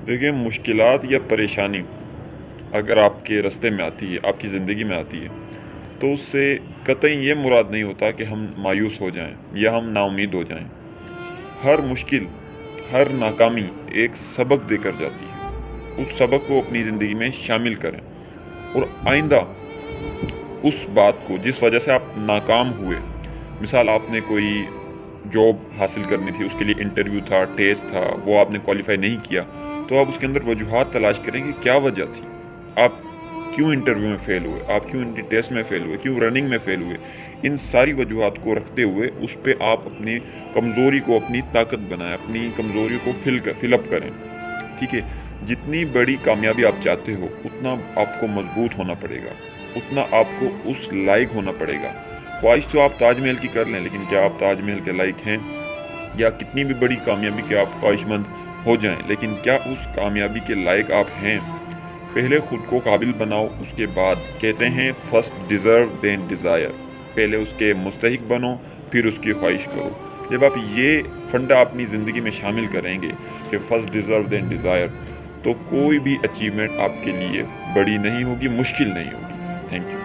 دیکھیں، مشکلات یا پریشانی اگر آپ کے راستے میں آتی ہے، آپ کی زندگی میں آتی ہے، تو اس سے قطعی یہ مراد نہیں ہوتا کہ ہم مایوس ہو جائیں یا ہم نا امید ہو جائیں۔ ہر مشکل، ہر ناکامی ایک سبق دے کر جاتی ہے۔ اس سبق کو اپنی زندگی میں شامل کریں اور آئندہ اس بات کو جس وجہ سے آپ ناکام ہوئے، مثال آپ نے کوئی جاب حاصل کرنی تھی، اس کے لیے انٹرویو تھا، ٹیسٹ تھا، وہ آپ نے کوالیفائی نہیں کیا، تو آپ اس کے اندر وجوہات تلاش کریں کہ کیا وجہ تھی، آپ کیوں انٹرویو میں فیل ہوئے، آپ کیوں ٹیسٹ میں فیل ہوئے، کیوں رننگ میں فیل ہوئے۔ ان ساری وجوہات کو رکھتے ہوئے اس پہ آپ اپنی کمزوری کو اپنی طاقت بنائیں، اپنی کمزوری کو فل اپ کریں، ٹھیک ہے۔ جتنی بڑی کامیابی آپ چاہتے ہو، اتنا آپ کو مضبوط ہونا پڑے گا، اتنا آپ کو اس لائق ہونا پڑے گا۔ خواہش تو آپ تاج محل کی کر لیں، لیکن کیا آپ تاج محل کے لائق ہیں؟ یا کتنی بھی بڑی کامیابی کے آپ خواہش مند ہو جائیں، لیکن کیا اس کامیابی کے لائق آپ ہیں؟ پہلے خود کو قابل بناؤ، اس کے بعد کہتے ہیں فرسٹ ڈیزرو دین ڈیزائر، پہلے اس کے مستحق بنو پھر اس کی خواہش کرو۔ جب آپ یہ فنڈا اپنی زندگی میں شامل کریں گے کہ فرسٹ ڈیزرو دین ڈیزائر، تو کوئی بھی اچیومنٹ آپ کے لیے بڑی نہیں ہوگی، مشکل نہیں ہوگی۔ Thank you.